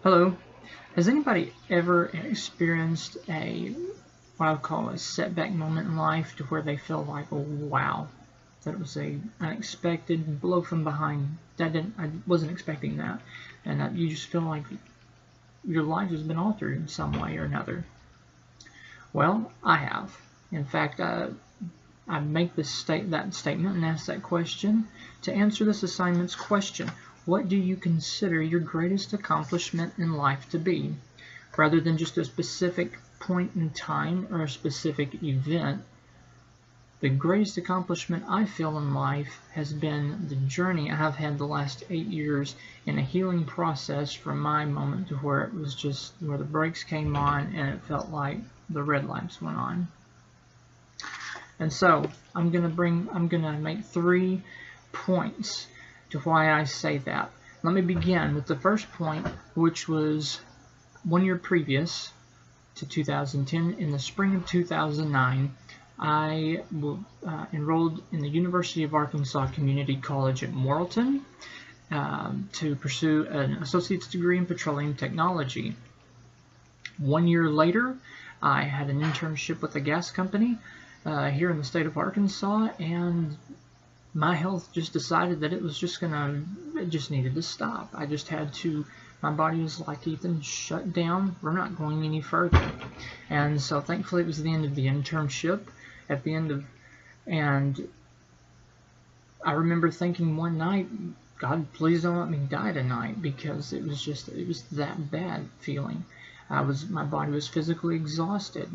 Hello. Has anybody ever experienced what I would call a setback moment in life to where they feel like, oh wow, that was a unexpected blow from behind. I wasn't expecting that, and that you just feel like your life has been altered in some way or another. Well, I have. In fact, I make that statement and ask that question to answer this assignment's question. What do you consider your greatest accomplishment in life to be? Rather than just a specific point in time or a specific event, the greatest accomplishment I feel in life has been the journey I have had the last 8 years in a healing process from my moment to where it was just where the brakes came on and it felt like the red lights went on. And so I'm gonna make 3 points to why I say that. Let me begin with the first point, which was 1 year previous to 2010. In the spring of 2009, I enrolled in the University of Arkansas Community College at Morrilton to pursue an associate's degree in petroleum technology. 1 year later, I had an internship with a gas company here in the state of Arkansas, and my health just decided that it just needed to stop. I just had to, my body was like, Ethan, shut down, we're not going any further. And so thankfully it was the end of the internship, and I remember thinking one night, God, please don't let me die tonight, because it was that bad feeling. My body was physically exhausted.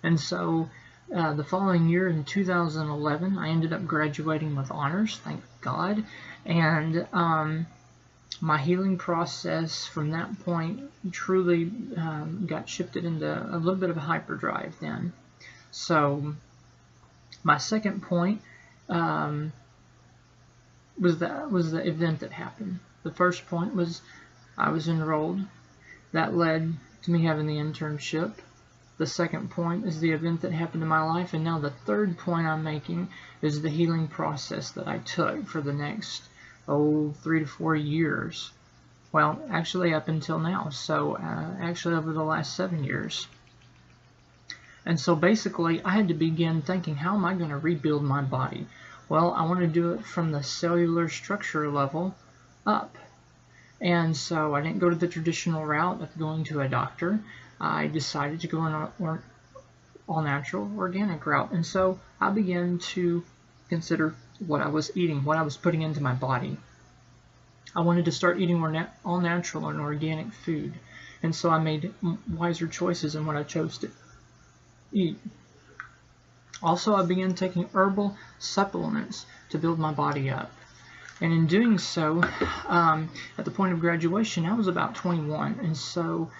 And so the following year in 2011, I ended up graduating with honors, thank God, and my healing process from that point truly got shifted into a little bit of a hyperdrive then. So my second point was the event that happened. The first point was I was enrolled. That led to me having the internship. The second point is the event that happened in my life, and now the third point I'm making is the healing process that I took for the next 3 to 4 years. Well, actually up until now, so actually over the last 7 years. And so basically I had to begin thinking, how am I going to rebuild my body? Well, I want to do it from the cellular structure level up. And so I didn't go to the traditional route of going to a doctor. I decided to go an all-natural, organic route. And so I began to consider what I was eating, what I was putting into my body. I wanted to start eating more all-natural and organic food. And so I made wiser choices in what I chose to eat. Also, I began taking herbal supplements to build my body up. And in doing so, at the point of graduation, I was about 21. And so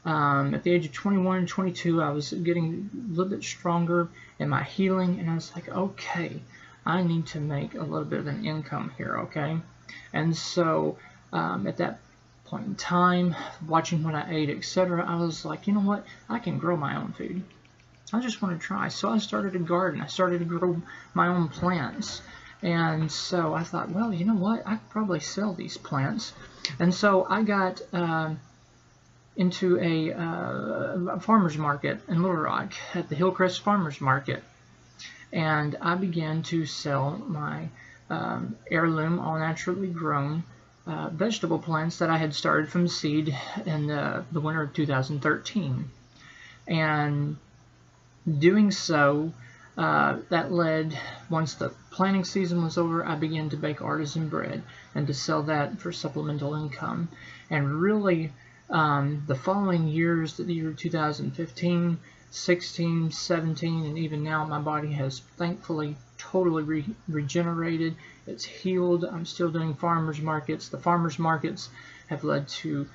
at the age of 21 and 22, I was getting a little bit stronger in my healing, and I was like, okay, I need to make a little bit of an income here, okay? And so at that point in time, watching what I ate, etc., I was like, you know what, I can grow my own food. I just want to try. So I started a garden. I started to grow my own plants. And so I thought, well, you know what, I could probably sell these plants. And so I got into a farmer's market in Little Rock at the Hillcrest Farmer's Market, and I began to sell my heirloom, all naturally grown vegetable plants that I had started from seed in the winter of 2013. And doing so, that led, once the planting season was over, I began to bake artisan bread and to sell that for supplemental income. And really, the following years, the year 2015, 16, 17, and even now, my body has thankfully totally regenerated. It's healed. I'm still doing farmers markets. The farmers markets have led to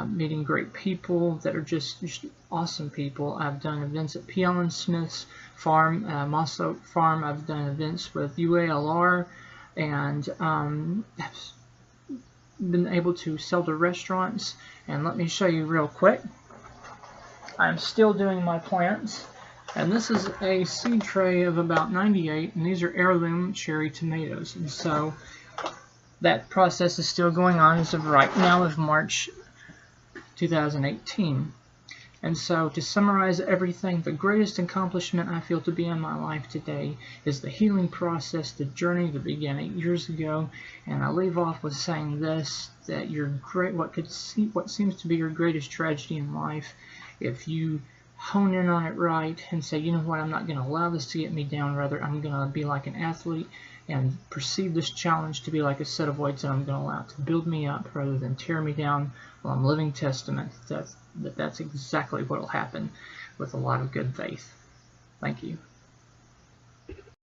meeting great people that are just awesome people. I've done events at P. Allen Smith's farm, Moss Oak Farm. I've done events with UALR, and I've been able to sell to restaurants. And let me show you real quick. I'm still doing my plants, and this is a seed tray of about 98, and these are heirloom cherry tomatoes. And so that process is still going on as of right now of March 2018. And so, to summarize everything, the greatest accomplishment I feel to be in my life today is the healing process, the journey that began 8 years ago. And I leave off with saying this, that what seems to be your greatest tragedy in life, if you hone in on it right and say, you know what, I'm not going to allow this to get me down, rather I'm going to be like an athlete and perceive this challenge to be like a set of weights that I'm going to allow to build me up rather than tear me down. Well, I'm living testament that's exactly what will happen with a lot of good faith. Thank you.